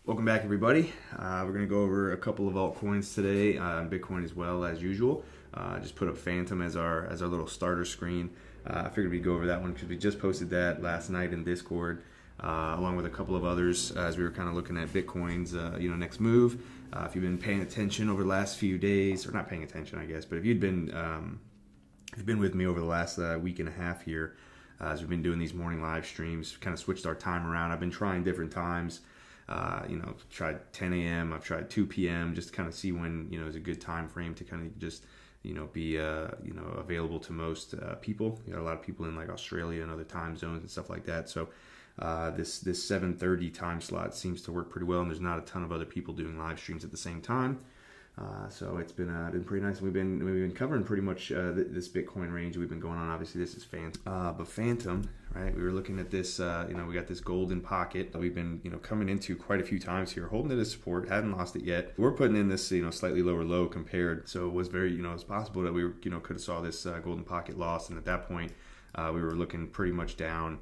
Welcome back, everybody. We're going to go over a couple of altcoins today, Bitcoin as well as usual. Just put up Phantom as our little starter screen. I figured we'd go over that one because we just posted that last night in Discord, along with a couple of others as we were kind of looking at Bitcoin's next move. If you've been paying attention over the last few days, or not paying attention, I guess, but if you've been with me over the last week and a half here, as we've been doing these morning live streams, kind of switched our time around. I've been trying different times. Tried 10 a.m. I've tried 2 p.m. just to kind of see when is a good time frame to kind of just be available to most people. You got a lot of people in like Australia and other time zones and stuff like that. So this 7:30 time slot seems to work pretty well, and there's not a ton of other people doing live streams at the same time. So it's been pretty nice. We've been covering pretty much this Bitcoin range we've been going on. Obviously, this is Phantom, but Phantom, right? We were looking at this. We got this golden pocket that we've been coming into quite a few times here, holding it as support. Haven't lost it yet. We're putting in this slightly lower low compared, so it was very it's possible that we were could have saw this golden pocket lost, and at that point we were looking pretty much down.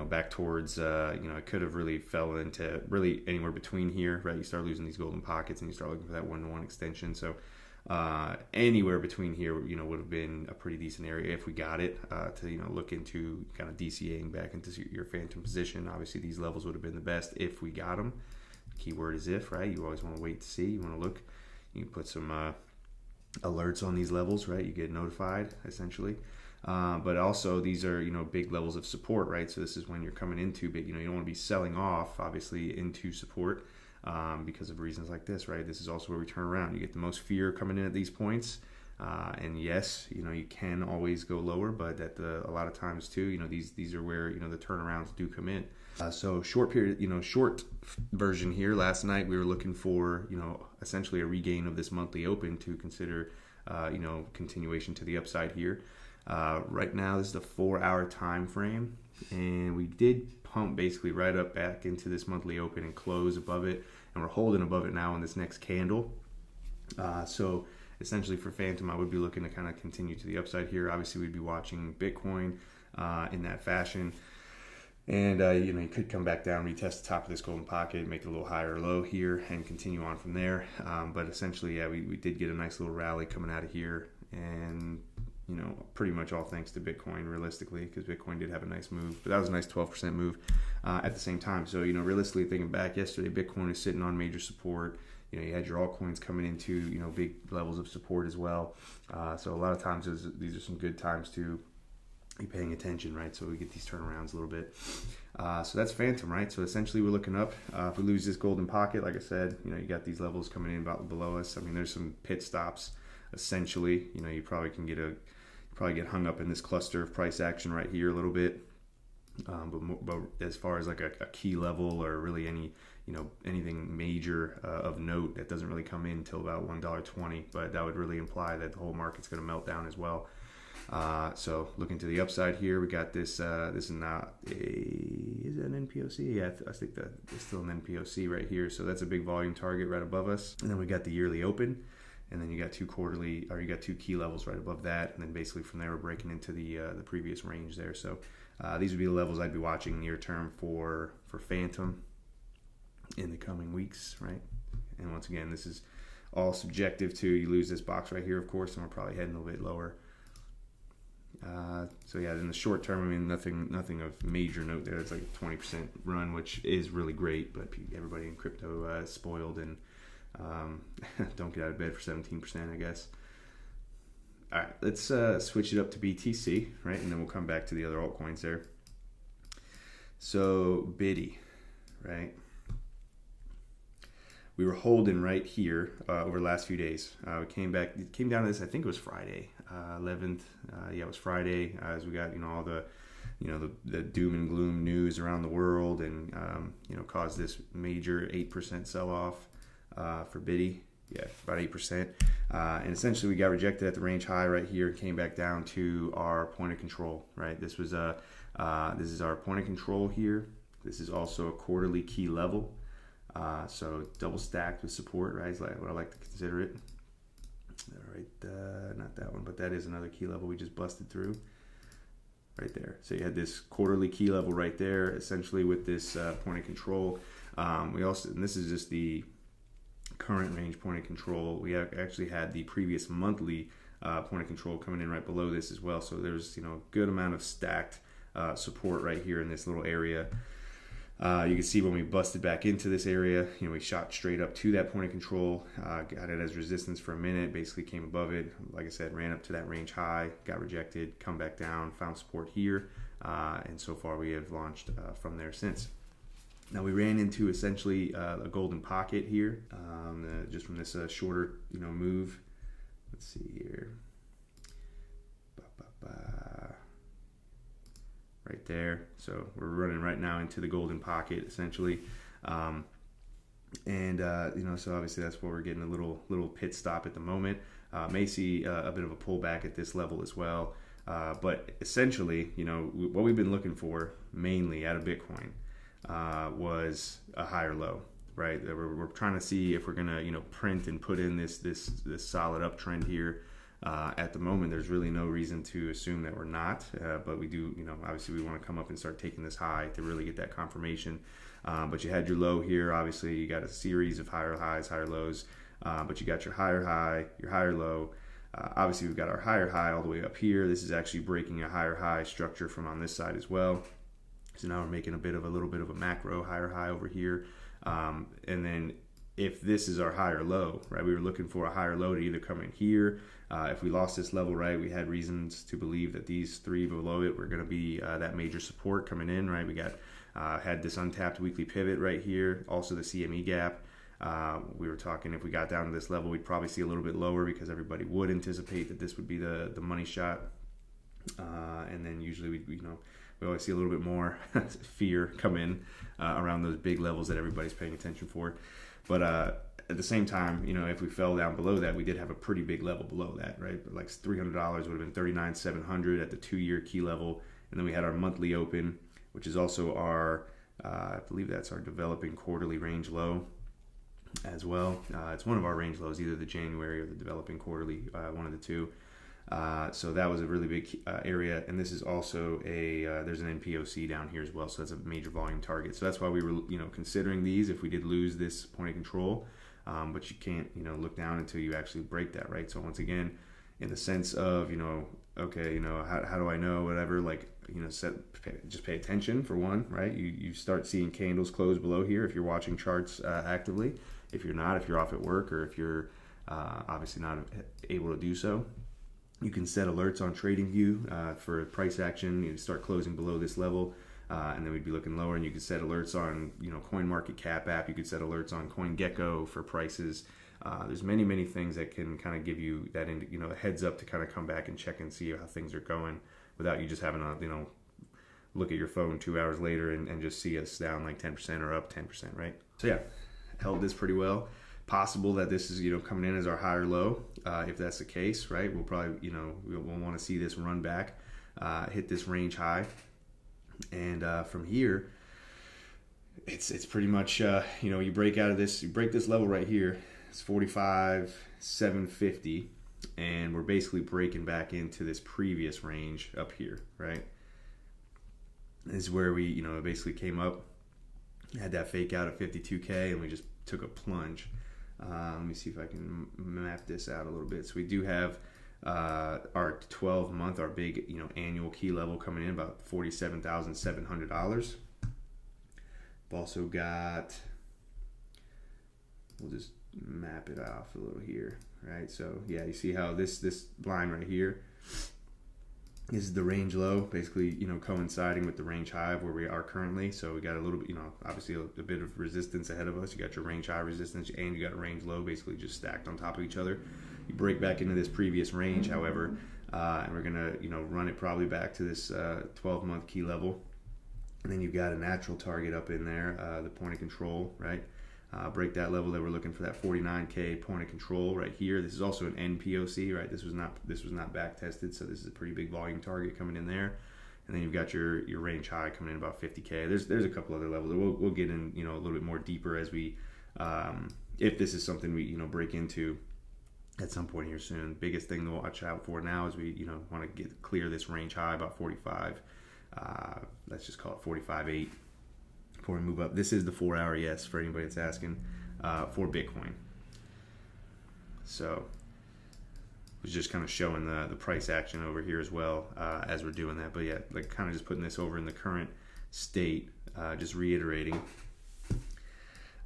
Back towards, it could have really fell into really anywhere between here, right? You start losing these golden pockets and you start looking for that one-to-one extension. So anywhere between here, would have been a pretty decent area if we got it to, look into kind of DCAing back into your Phantom position. Obviously, these levels would have been the best if we got them. Keyword is if, right? You always want to wait to see. You want to look. You can put some alerts on these levels, right? You get notified, essentially. But also these are, big levels of support, right? So this is when you're coming into big, you don't want to be selling off, obviously, into support because of reasons like this, right? This is also where we turn around. You get the most fear coming in at these points. And yes, you can always go lower, but at a lot of times too, these are where, the turnarounds do come in. So short period, short version here. Last night we were looking for, essentially a regain of this monthly open to consider, continuation to the upside here. Right now this is the 4-hour time frame, and we did pump basically right up back into this monthly open and close above it, and we're holding above it now in this next candle. So essentially for Phantom, I would be looking to kind of continue to the upside here. Obviously we'd be watching Bitcoin in that fashion, and you could come back down, retest the top of this golden pocket, make it a little higher or low here, and continue on from there. But essentially, yeah, we did get a nice little rally coming out of here, and pretty much all thanks to Bitcoin, realistically, because Bitcoin did have a nice move, but that was a nice 12% move at the same time. So, realistically, thinking back yesterday, Bitcoin is sitting on major support. You had your altcoins coming into, big levels of support as well. So a lot of times these are some good times to be paying attention, right? So we get these turnarounds a little bit. So that's Phantom, right? So essentially we're looking up. If we lose this golden pocket, like I said, you got these levels coming in about below us. I mean, there's some pit stops, essentially. You probably can get hung up in this cluster of price action right here a little bit, but as far as like a key level or really anything major of note, that doesn't really come in until about $1.20, but that would really imply that the whole market's going to melt down as well. So looking to the upside here, we got this. This is not is it an NPOC? Yeah, I think that it's still an NPOC right here. So that's a big volume target right above us, and then we got the yearly open. And then you got you got two key levels right above that, and then basically from there we're breaking into the previous range there. So these would be the levels I'd be watching near term for Phantom in the coming weeks, right? And once again, this is all subjective to you lose this box right here, of course, and we're probably heading a little bit lower. So yeah, in the short term, I mean, nothing of major note there. It's like a 20% run, which is really great, but everybody in crypto is spoiled and don't get out of bed for 17%, I guess. All right, let's switch it up to BTC, right? And then we'll come back to the other altcoins there. So Biddy, right? We were holding right here over the last few days. We came down to this, I think it was Friday, 11th. Yeah, it was Friday, as we got, all the, the doom and gloom news around the world, and, caused this major 8% sell-off for Biddy. Yeah, about 8%. And essentially we got rejected at the range high right here and came back down to our point of control, right? This is our point of control here. This is also a quarterly key level. So double stacked with support, right? Is like what I like to consider it. All right, not that one, but that is another key level we just busted through right there. So you had this quarterly key level right there, essentially with this point of control. We also, and this is just the current range point of control. We actually had the previous monthly point of control coming in right below this as well. So there's, you know, a good amount of stacked support right here in this little area. You can see when we busted back into this area, you know, we shot straight up to that point of control, got it as resistance for a minute, basically came above it. Like I said, ran up to that range high, got rejected, come back down, found support here, and so far we have launched from there since. Now we ran into essentially a golden pocket here, just from this shorter, you know, move. Let's see here. Right there. So we're running right now into the golden pocket essentially. You know, so obviously that's where we're getting a little pit stop at the moment. May see a bit of a pullback at this level as well. But essentially, you know, what we've been looking for mainly out of Bitcoin was a higher low, right? We're trying to see if we're gonna, you know, print and put in this solid uptrend here. At the moment, there's really no reason to assume that we're not, but we do, you know, obviously we want to come up and start taking this high to really get that confirmation. But you had your low here. Obviously, you got a series of higher highs, higher lows, but you got your higher high, your higher low. Obviously, we've got our higher high all the way up here. This is actually breaking a higher high structure from on this side as well. So now we're making a little bit of a macro higher high over here. And then if this is our higher low, right, we were looking for a higher low to either come in here. If we lost this level, right, we had reasons to believe that these three below it were going to be that major support coming in, right? We got had this untapped weekly pivot right here, also the CME gap. We were talking if we got down to this level, we'd probably see a little bit lower because everybody would anticipate that this would be the money shot. And then usually we always see a little bit more fear come in around those big levels that everybody's paying attention for. But at the same time, you know, if we fell down below that, we did have a pretty big level below that, right? Like $300 would have been $39,700 at the 2-year key level. And then we had our monthly open, which is also our, I believe that's our developing quarterly range low as well. It's one of our range lows, either the January or the developing quarterly, one of the two. So that was a really big area, and this is also there's an NPOC down here as well, so that's a major volume target. So that's why we were, you know, considering these if we did lose this point of control, but you can't, you know, look down until you actually break that, right? So once again, in the sense of, you know, okay, you know, how do I know, whatever, like, you know, just pay attention for one, right? You start seeing candles close below here if you're watching charts actively. If you're not, if you're off at work, or if you're obviously not able to do so, you can set alerts on TradingView for price action. You start closing below this level, and then we'd be looking lower. And you could set alerts on, you know, CoinMarketCap app. You could set alerts on CoinGecko for prices. There's many things that can kind of give you that, you know, a heads up to kind of come back and check and see how things are going without you just having to, you know, look at your phone 2 hours later and just see us down like 10% or up 10%, right? So yeah, held this pretty well. Possible that this is, you know, coming in as our higher low. If that's the case, right, we'll probably, you know, we'll want to see this run back, hit this range high, and from here, it's pretty much, you know, you break out of this, you break this level right here. It's 45,750, and we're basically breaking back into this previous range up here, right? This is where we, you know, basically came up, had that fake out at 52K, and we just took a plunge. Let me see if I can map this out a little bit. So we do have our 12-month, our big, you know, annual key level coming in about $47,700. We've also got, we'll just map it off a little here, right? So yeah, you see how this line right here is the range low, basically, you know, coinciding with the range high of where we are currently. So we got a little bit, you know, obviously a bit of resistance ahead of us. You got your range high resistance and you got a range low, basically just stacked on top of each other. You break back into this previous range, however, and we're gonna, you know, run it probably back to this 12-month key level. And then you've got a natural target up in there, the point of control, right? Break that level that we're looking for, that 49K point of control right here. This is also an NPOC, right? This was not back tested, so this is a pretty big volume target coming in there. And then you've got your range high coming in about 50K. There's a couple other levels. We'll get in, you know, a little bit more deeper as we if this is something we, you know, break into at some point here soon. Biggest thing to watch out for now is we, you know, want to clear this range high about 45. Let's just call it 45.8. before we move up. This is the 4-hour, yes, for anybody that's asking, for Bitcoin. So was just kind of showing the price action over here as well as we're doing that. But yeah, like kind of just putting this over in the current state, just reiterating.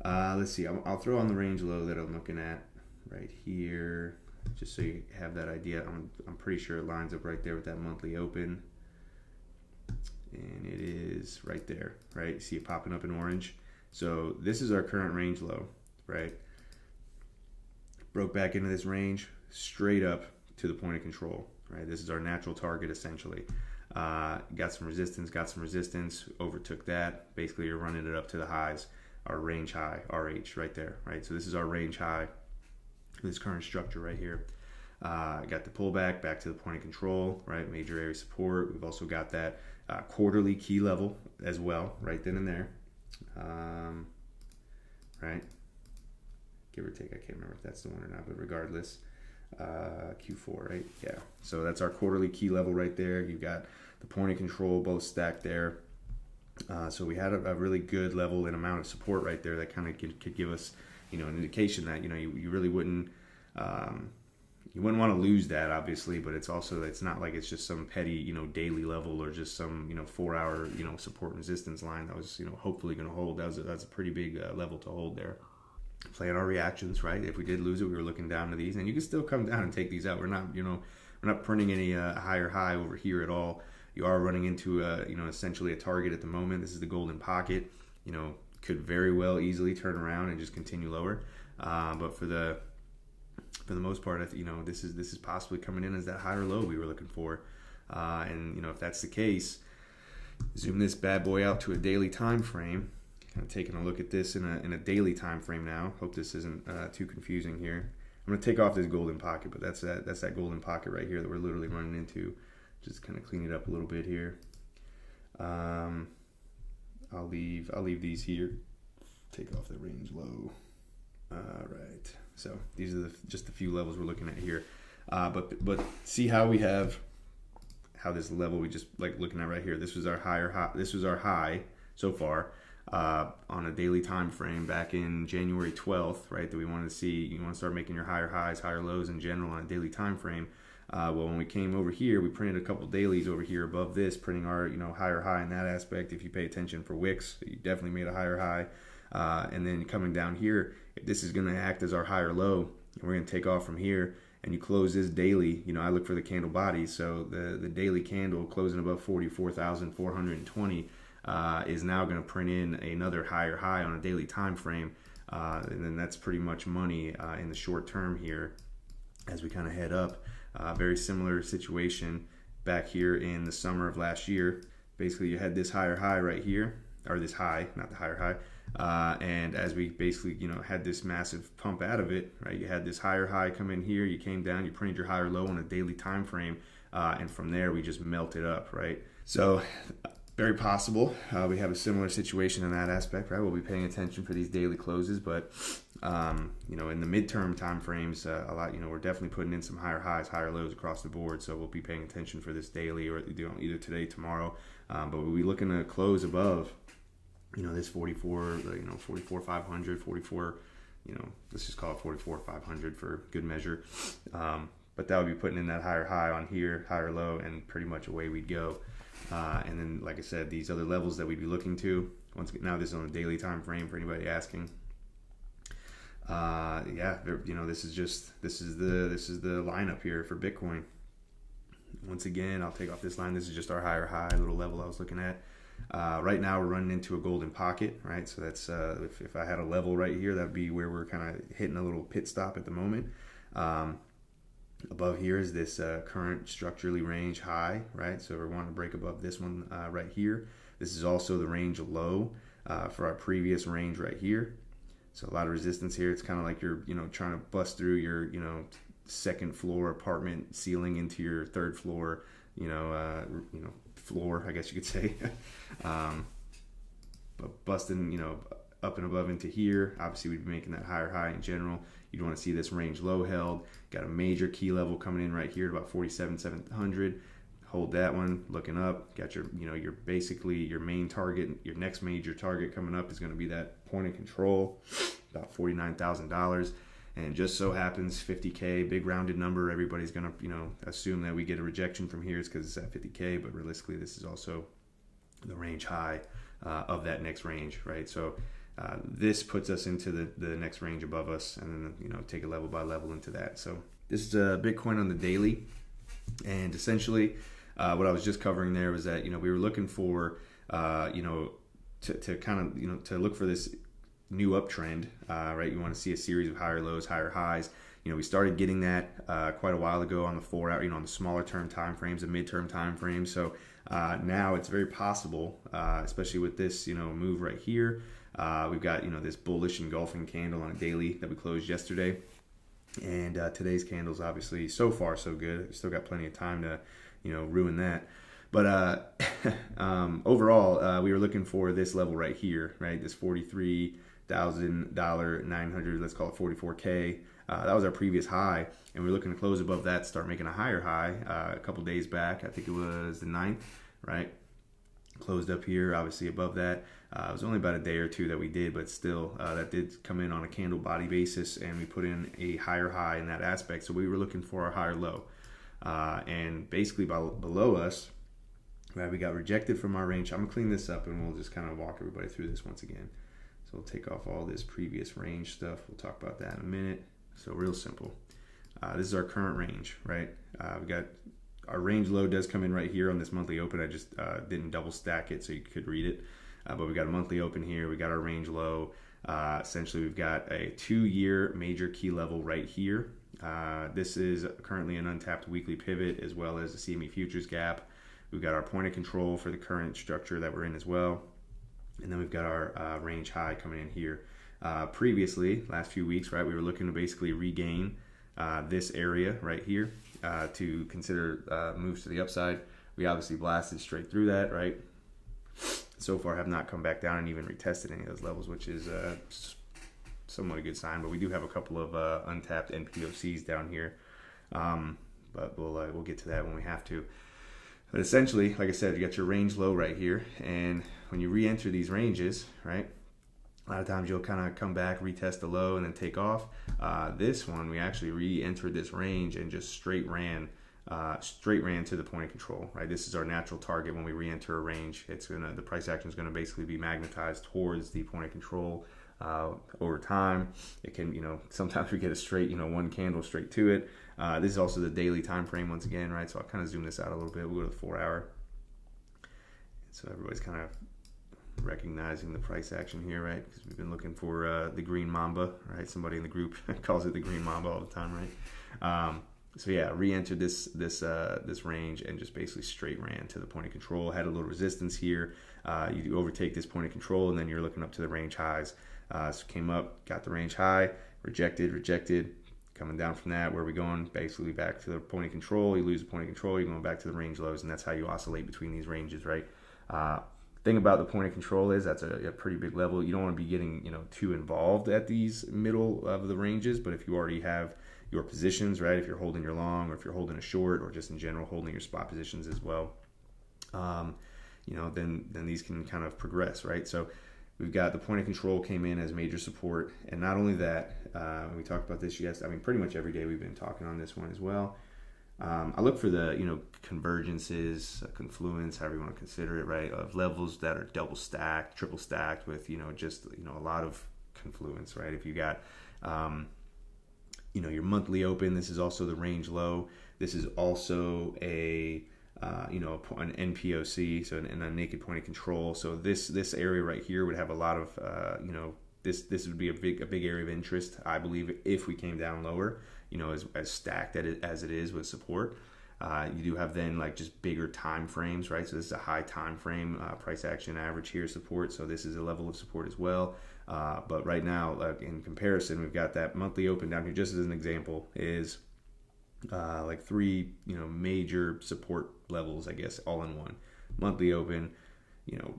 Let's see, I'll throw on the range low that I'm looking at right here, just so you have that idea. I'm pretty sure it lines up right there with that monthly open. And it is right there, right? You see it popping up in orange. So this is our current range low, right? Broke back into this range, straight up to the point of control, right? This is our natural target, essentially. Got some resistance, overtook that. Basically, you're running it up to the highs, our range high, RH, right there, right? So this is our range high, this current structure right here. Got the pullback back to the point of control, right? Major area support. We've also got that quarterly key level as well, right then and there, right? Give or take, I can't remember if that's the one or not, but regardless, Q4, right? Yeah, so that's our quarterly key level right there. You've got the point of control both stacked there. So we had a really good level and amount of support right there that kind of could give us, an indication that, you really wouldn't, you wouldn't want to lose that, obviously, but it's not like it's just some petty, daily level or just some, 4-hour, support and resistance line that was, hopefully going to hold. That's a pretty big level to hold there. Playing our reactions, right? If we did lose it, we were looking down to these, and you can still come down and take these out. We're not, we're not printing any higher high over here at all. You are running into essentially a target at the moment. This is the golden pocket. Could very well easily turn around and just continue lower. But for the most part, this is possibly coming in as that higher low we were looking for. And if that's the case, zoom this bad boy out to a daily time frame. Kind of taking a look at this in a daily time frame now. Hope this isn't too confusing here. I'm going to take off this golden pocket, but that's that golden pocket right here that we're literally running into. Just kind of clean it up a little bit here. I'll leave these here. Take off the range low. All right. So these are just the few levels we're looking at here. But see how we have this level we just looking at right here. This was our high. This was our high so far. On a daily time frame back in January 12th, right, that we wanted to see. You want to start making your higher highs, higher lows in general on a daily time frame. Well, when we came over here, we printed a couple dailies over here above this, printing our higher high in that aspect. If you pay attention for wicks, you definitely made a higher high. And then coming down here, if this is going to act as our higher low, and we're going to take off from here, and you close this daily, I look for the candle bodies. So the daily candle closing above 44,420 is now going to print in another higher high on a daily time frame. And then that's pretty much money in the short term here as we kind of head up. Very similar situation back here in the summer of last year. Basically, you had this higher high right here, or this high, not the higher high. And as we basically, had this massive pump out of it, right? You had this higher high come in here, you came down, you printed your higher low on a daily time frame, and from there we just melted up, right? So very possible we have a similar situation in that aspect, right? We'll be paying attention for these daily closes, but in the midterm time frames, a lot, we're definitely putting in some higher highs, higher lows across the board. So we'll be paying attention for this daily or either today, tomorrow. But we'll be looking to close above, this 44,500, 44, let's just call it 44,500 for good measure. But that would be putting in that higher high on here, higher low, and pretty much away we'd go. And then, like I said, these other levels that we'd be looking to. Once again, now this is on a daily time frame for anybody asking. This is the lineup here for Bitcoin. Once again, I'll take off this line. This is just our higher high little level I was looking at. Right now we're running into a golden pocket, right? So that's if I had a level right here, that'd be where we're kind of hitting a little pit stop at the moment. Above here is this current structurally range high, right? So we're wanting to break above this one right here. This is also the range low for our previous range right here. So a lot of resistance here. It's kind of like you're, trying to bust through your, second floor apartment ceiling into your third floor, floor, I guess you could say. But busting, up and above into here, obviously we'd be making that higher high in general. You'd want to see this range low held. Got a major key level coming in right here at about 47,700. hold that one, looking up, got your, your basically your main target, your next major target coming up is going to be that point of control, about $49,000. And just so happens 50K, big rounded number. Everybody's going to, assume that we get a rejection from here. It's because it's at 50K, but realistically, this is also the range high of that next range, right? So this puts us into the next range above us, and then, take it level by level into that. So this is Bitcoin on the daily. And essentially, what I was just covering there was that, we were looking for, to kind of, to look for this new uptrend, right? You want to see a series of higher lows, higher highs. We started getting that quite a while ago on the 4 hour, on the smaller term time frames, the midterm time frames. So now it's very possible, especially with this, move right here. We've got, this bullish engulfing candle on a daily that we closed yesterday. And today's candle's obviously so far so good. We still got plenty of time to, ruin that. But overall, we were looking for this level right here, right? This $43,900, let's call it 44K. That was our previous high, and we were looking to close above that, start making a higher high a couple days back. I think it was the 9th, right? Closed up here, obviously above that. It was only about a day or two that we did, but still, that did come in on a candle body basis, and we put in a higher high in that aspect. So we were looking for our higher low. And basically below us, right, we got rejected from our range. I'm going to clean this up, and we'll just kind of walk everybody through this once again. So we'll take off all this previous range stuff. We'll talk about that in a minute. So real simple. This is our current range, right? We got our range low does come in right here on this monthly open. I just didn't double stack it so you could read it. But we got a monthly open here. We got our range low. Essentially, we've got a 2-year major key level right here. This is currently an untapped weekly pivot as well as the CME futures gap. We've got our point of control for the current structure that we're in as well. And then we've got our range high coming in here. Previously, last few weeks, right, we were looking to basically regain this area right here to consider moves to the upside. We obviously blasted straight through that, right? So far have not come back down and even retested any of those levels, which is somewhat a good sign. But we do have a couple of untapped NPOCs down here, but we'll get to that when we have to. But essentially, like I said, you got your range low right here, and when you re-enter these ranges, right, a lot of times you'll kind of come back, retest the low, and then take off. This one, we actually re-entered this range and just straight ran to the point of control, right? This is our natural target when we re-enter a range. The price action is gonna basically be magnetized towards the point of control over time. It can, sometimes we get a straight, one candle straight to it. This is also the daily time frame once again, right? So I'll kind of zoom this out a little bit. We'll go to the 4 hour. So everybody's kind of recognizing the price action here, right? Because we've been looking for the green mamba, right? Somebody in the group calls it the green mamba all the time, right? So yeah, re-entered this range and just basically straight ran to the point of control. Had a little resistance here. You overtake this point of control, and then you're looking up to the range highs. So came up, got the range high, rejected. Coming down from that, where are we going? Basically back to the point of control. You lose the point of control, you're going back to the range lows, and that's how you oscillate between these ranges, right? Thing about the point of control is that's a pretty big level. You don't want to be getting too involved at these middle of the ranges, but if you already have your positions, right, if you're holding your long or if you're holding a short or just in general holding your spot positions as well, then these can kind of progress, right? So we've got the point of control came in as major support, and not only that, we talked about this pretty much every day we've been talking on this one as well. I look for the convergences, confluence, however you want to consider it, right, of levels that are double stacked, triple stacked with just a lot of confluence, right? If you got your monthly open, this is also the range low. This is also an NPOC, so a naked point of control. So this area right here would have a lot of this would be a big area of interest, I believe, if we came down lower, as stacked as it is with support. You do have then like just bigger time frames, right? So this is a high time frame price action average here support. So this is a level of support as well. But right now, in comparison, we've got that monthly open down here, just as an example, is like 3 major support levels, I guess, all in one. Monthly open,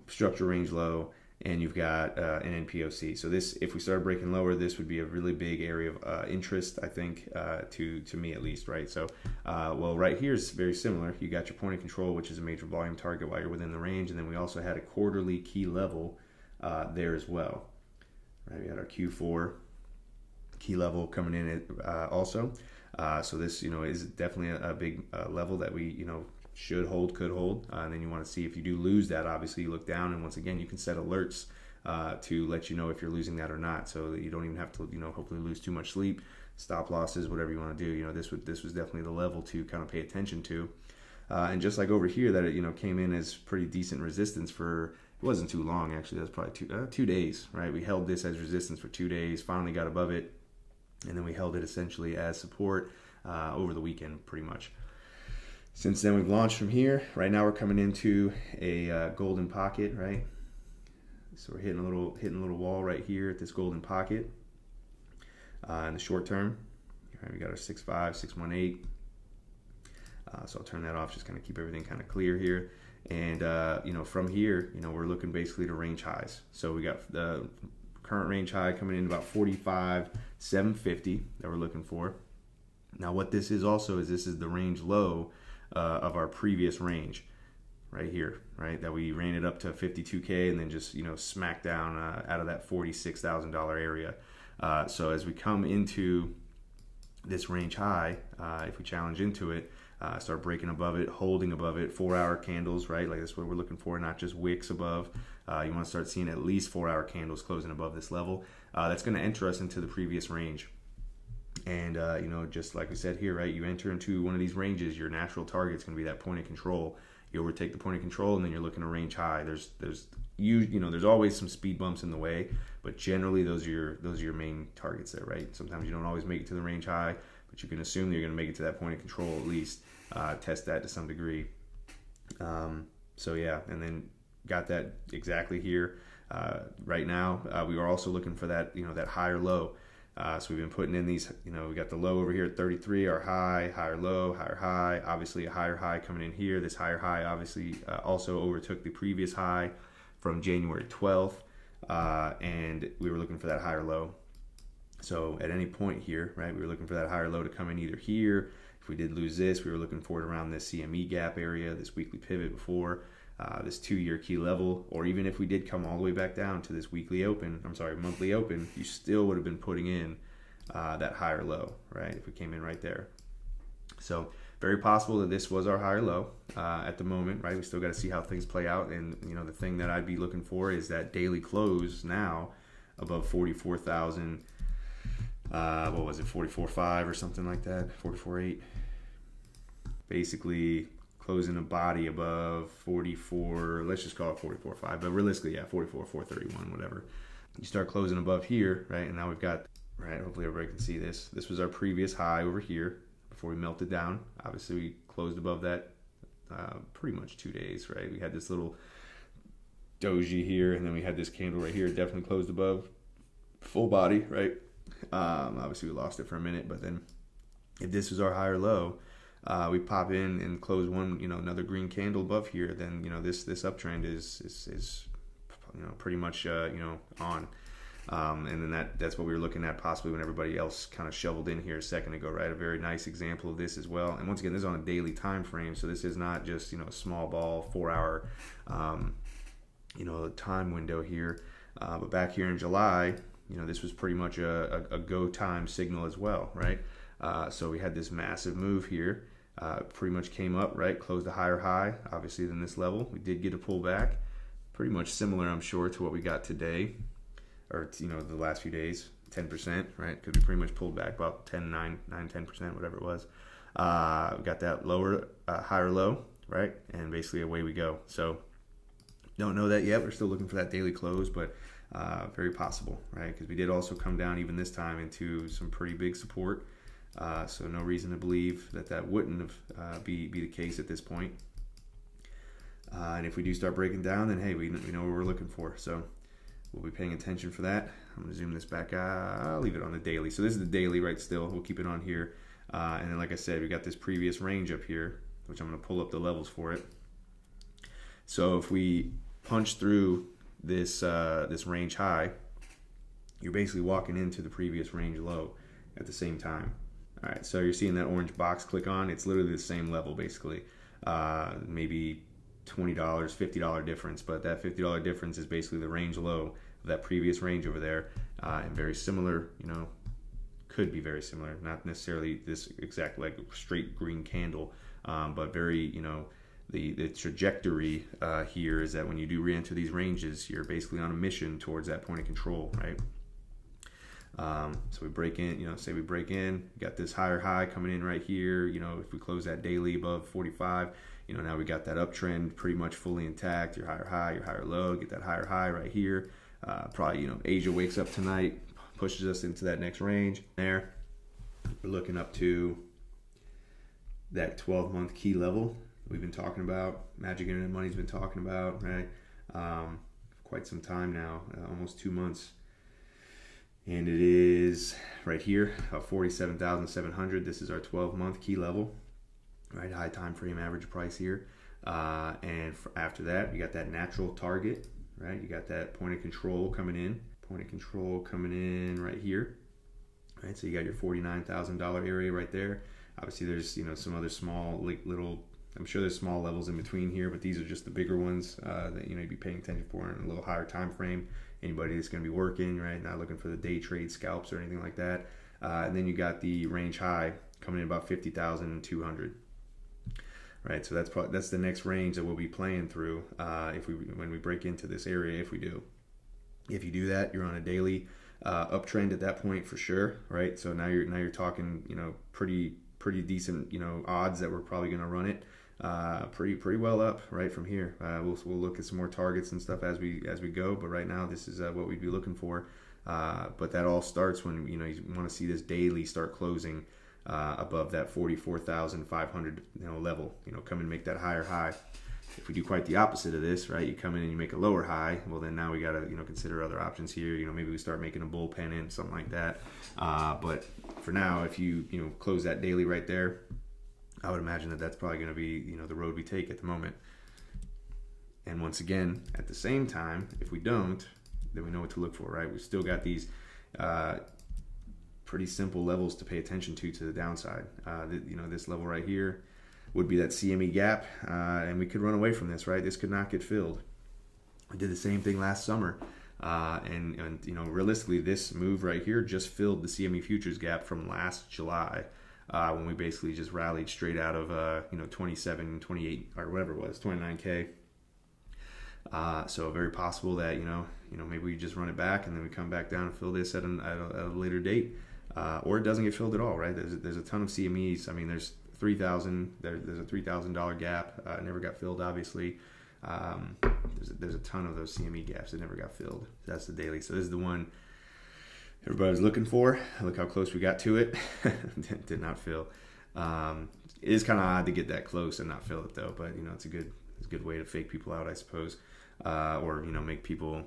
structure range low, and you've got an NPOC. So this, if we started breaking lower, this would be a really big area of interest, I think, to me at least, right? So, well, right here is very similar. You got your point of control, which is a major volume target while you're within the range, and then we also had a quarterly key level there as well, right? We had our Q4 key level coming in also. So this, is definitely a big level that we, should hold, could hold, and then you want to see if you do lose that. Obviously, you look down, and once again, you can set alerts to let you know if you're losing that or not, so that you don't even have to, hopefully lose too much sleep, stop losses, whatever you want to do. This was definitely the level to kind of pay attention to, and just like over here, that it came in as pretty decent resistance for. It wasn't too long actually. That was probably 2 days, right? We held this as resistance for 2 days, finally got above it, and then we held it essentially as support over the weekend, pretty much. Since then, we've launched from here. Right now, we're coming into a golden pocket, right? So we're hitting a little wall right here at this golden pocket in the short term. Right, we got our 6.5, 618. So I'll turn that off, just kind of keep everything kind of clear here. And from here, we're looking basically to range highs. So we got the current range high coming in about 45,750 that we're looking for. Now, what this is also is this is the range low of our previous range right here, right? That we ran it up to 52K and then just, smack down out of that $46,000 area. So as we come into this range high, if we challenge into it, start breaking above it, holding above it, 4-hour candles, right? Like that's what we're looking for, not just wicks above. You want to start seeing at least 4-hour candles closing above this level. That's going to enter us into the previous range. And, just like we said here, right, you enter into one of these ranges, your natural target's going to be that point of control. You overtake the point of control, and then you're looking to range high. There's always some speed bumps in the way, but generally those are your main targets there, right? Sometimes you don't always make it to the range high, but you can assume that you're going to make it to that point of control at least. Test that to some degree. So yeah, and then got that exactly here. Right now, we are also looking for that, that higher low. So we've been putting in these, we got the low over here at 33, our high, higher low, higher high, obviously a higher high coming in here. This higher high obviously also overtook the previous high from January 12th, and we were looking for that higher low. So at any point here, right, we were looking for that higher low to come in either here. If we did lose this, we were looking for it around this CME gap area, this weekly pivot before, this 2-year key level, or even if we did come all the way back down to this monthly open, you still would have been putting in that higher low, right, if we came in right there. So very possible that this was our higher low at the moment, right? We still got to see how things play out, and the thing that I'd be looking for is that daily close now above 44,000. What was it, 44.5 or something like that, 44.8. Basically closing a body above 44, let's just call it 44.5, but realistically, yeah, 44,431, whatever. You start closing above here, right, and now we've got, right, hopefully everybody can see this. This was our previous high over here before we melted down. Obviously, we closed above that pretty much 2 days, right? We had this little doji here, and then we had this candle right here, definitely closed above full body, right? Obviously, we lost it for a minute, but then if this was our higher low, we pop in and close one, another green candle above here, then, this uptrend is pretty much, on. And then that's what we were looking at possibly when everybody else kind of shoveled in here a second ago, right? A very nice example of this as well. And once again, this is on a daily time frame, so this is not just, a small ball, 4-hour, time window here. But back here in July, this was pretty much a go time signal as well, right? So we had this massive move here, pretty much came up, right? Closed a higher high, obviously, than this level. We did get a pullback, pretty much similar, I'm sure, to what we got today, or, the last few days, 10%, right? Because we pretty much pulled back about 10%, whatever it was. We got that higher low, right? And basically away we go. So don't know that yet. We're still looking for that daily close, but very possible, right? Because we did also come down even this time into some pretty big support. So no reason to believe that wouldn't have be the case at this point. And if we do start breaking down, then hey, we know what we're looking for. So we'll be paying attention for that. I'm going to zoom this back. I'll leave it on the daily. So this is the daily right still. We'll keep it on here. And then like I said, we got this previous range up here, which I'm going to pull up the levels for it. So if we punch through this range high, you're basically walking into the previous range low at the same time. All right, so you're seeing that orange box click on. It's literally the same level basically. Maybe $20, $50 difference, but that $50 difference is basically the range low of that previous range over there, and very similar, could be very similar, not necessarily this exact like straight green candle, but very, the trajectory here is that when you do re-enter these ranges, you're basically on a mission towards that point of control, right? So we break in, say we break in, got this higher high coming in right here, if we close that daily above 45, now we got that uptrend pretty much fully intact, your higher high, your higher low, get that higher high right here. Probably, Asia wakes up tonight, pushes us into that next range there. We're looking up to that 12-month key level we've been talking about, Magic Internet Money's been talking about, right? Quite some time now, almost 2 months. And it is right here, 47,700. This is our 12-month key level, right? High time frame average price here. And after that, you got that natural target, right? You got that point of control coming in. Point of control coming in right here, right? So you got your $49,000 area right there. Obviously, there's some other small little. I'm sure there's small levels in between here, but these are just the bigger ones that you'd be paying attention for in a little higher time frame. Anybody that's going to be working, right? Not looking for the day trade scalps or anything like that. And then you got the range high coming in about 50,200. Right, so that's the next range that we'll be playing through when we break into this area. If you do that, you're on a daily uptrend at that point for sure, right? So now you're talking, pretty decent, odds that we're probably going to run it pretty well up right from here. We'll look at some more targets and stuff as we go, but right now this is what we'd be looking for. But that all starts when you want to see this daily start closing above that 44,500 level. Come and make that higher high. If we do quite the opposite of this, right, you come in and you make a lower high, well then now we got to consider other options here. Maybe we start making a bull pennant, something like that. But for now, if you close that daily right there, I would imagine that that's probably going to be the road we take at the moment. And once again, at the same time, if we don't, then we know what to look for, right? We still got these pretty simple levels to pay attention to the downside. This level right here would be that CME gap, and we could run away from this, right? This could not get filled. We did the same thing last summer, and realistically, this move right here just filled the CME futures gap from last July, when we basically just rallied straight out of 27, 28, or whatever it was, 29K. So very possible that maybe we just run it back and then we come back down and fill this at a later date, or it doesn't get filled at all, right? There's a ton of CMEs. I mean, there's 3,000. There's a $3,000 gap. Never got filled, obviously. There's a ton of those CME gaps that never got filled. That's the daily. So this is the one everybody was looking for. Look how close we got to it. Did not fill. It is kind of odd to get that close and not fill it though. But it's a good way to fake people out, I suppose, or make people.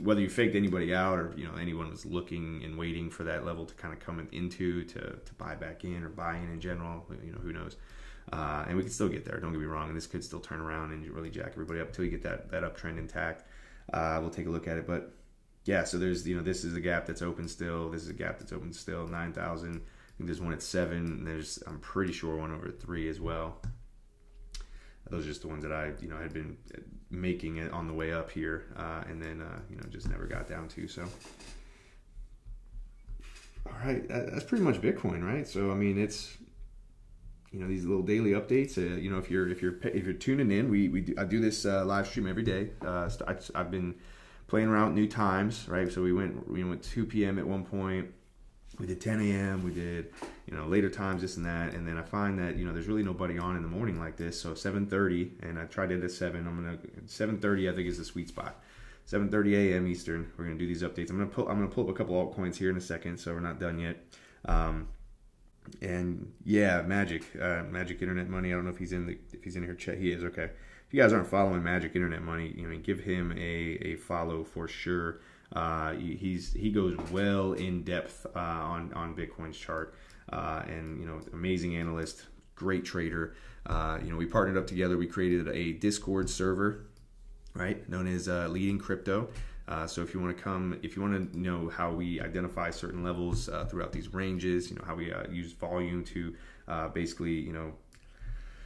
Whether you faked anybody out or anyone was looking and waiting for that level to kind of come into to buy back in or buy in general, who knows. And we can still get there, don't get me wrong, and this could still turn around and really jack everybody up until you get that uptrend intact. We'll take a look at it, but yeah, so there's this is a gap that's open still, this is a gap that's open still, 9,000. I think there's one at 7, and there's, I'm pretty sure, one over at 3 as well. Those are just the ones that I had been making it on the way up here, and then just never got down to. So all right, that's pretty much Bitcoin, right? So I mean, it's these little daily updates. If you're tuning in, I do this live stream every day. I've been playing around with new times, right? So we went 2 p.m. at one point. We did 10 a.m. We did later times, this and that, and then I find that there's really nobody on in the morning like this. So 7:30, and I tried it at 7. 7:30 I think is the sweet spot. 7:30 a.m. Eastern. We're gonna do these updates. I'm gonna pull up a couple altcoins here in a second, so we're not done yet. And yeah, Magic Internet Money. I don't know if he's in here. Chat. He is. Okay. If you guys aren't following Magic Internet Money, give him a follow for sure. He goes well in depth on Bitcoin's chart, and amazing analyst, great trader. We partnered up together. We created a Discord server right? Known as Leading Crypto. So if you want to know how we identify certain levels throughout these ranges, how we use volume to basically,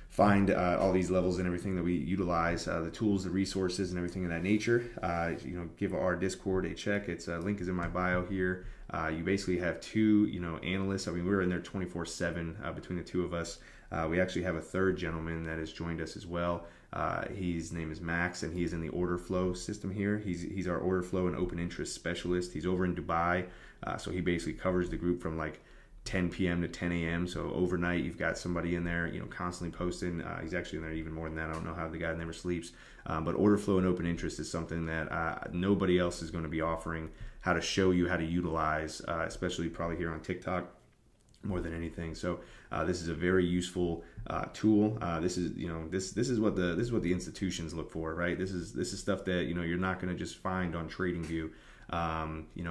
find all these levels and everything that we utilize, the tools, the resources, and everything of that nature. Give our Discord a check. Its link is in my bio here. You basically have two, analysts. I mean, we're in there 24/7 between the two of us. We actually have a third gentleman that has joined us as well. His name is Max, and he's in the order flow system here. He's our order flow and open interest specialist. He's over in Dubai, so he basically covers the group from like 10 p.m. to 10 a.m. So overnight, you've got somebody in there, constantly posting. He's actually in there even more than that. I don't know how the guy never sleeps. But order flow and open interest is something that nobody else is going to be offering how to show you how to utilize, especially probably here on TikTok more than anything. So this is a very useful tool. This is what the institutions look for, right? This is stuff that you're not going to just find on TradingView.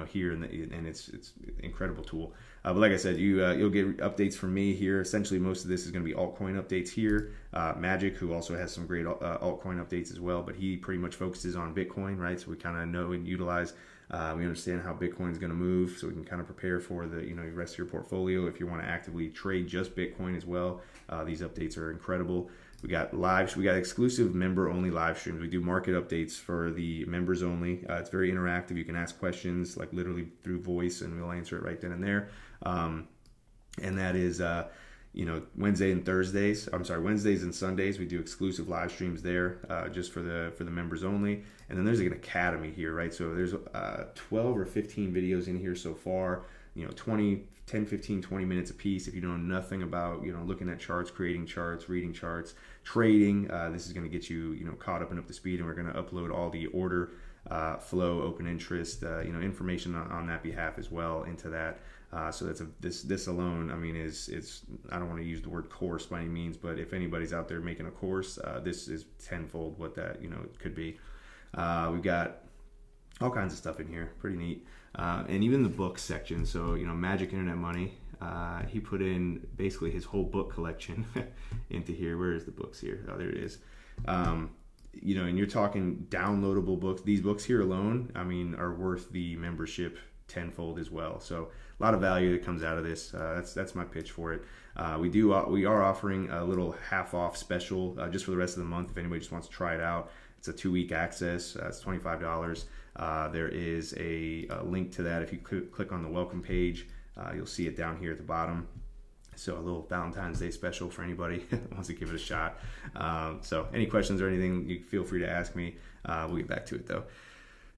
Here and it's an incredible tool. But like I said, you'll get updates from me here. Essentially, most of this is going to be altcoin updates here. Magic, who also has some great altcoin updates as well, but he pretty much focuses on Bitcoin, right? So we kind of know and utilize. We understand how Bitcoin is going to move, so we can kind of prepare for the rest of your portfolio. If you want to actively trade just Bitcoin as well, these updates are incredible. We got exclusive member-only live streams. We do market updates for the members only. It's very interactive. You can ask questions like literally through voice, and we'll answer it right then and there. And that is, Wednesdays and Sundays. We do exclusive live streams there, just for the members only. And then there's an academy here, right? So there's 12 or 15 videos in here so far. 10, 15, 20 minutes a piece. If you know nothing about, looking at charts, creating charts, reading charts, trading, this is going to get you, caught up and up to speed. And we're going to upload all the order flow, open interest, information on that behalf as well into that. So this alone, I mean, it's I don't want to use the word course by any means, but if anybody's out there making a course, this is tenfold what that could be. We've got all kinds of stuff in here, pretty neat. And even the book section. So, Magic Internet Money, he put in basically his whole book collection into here. Where is the books here? Oh, there it is. And you're talking downloadable books. These books here alone, I mean, are worth the membership tenfold as well. So a lot of value that comes out of this. That's my pitch for it. We are offering a little half off special just for the rest of the month. If anybody just wants to try it out, it's a 2-week access. It's $25. There is a link to that. If you click on the welcome page, you'll see it down here at the bottom. So a little Valentine's Day special for anybody that wants to give it a shot. So any questions or anything, you feel free to ask me. We'll get back to it though.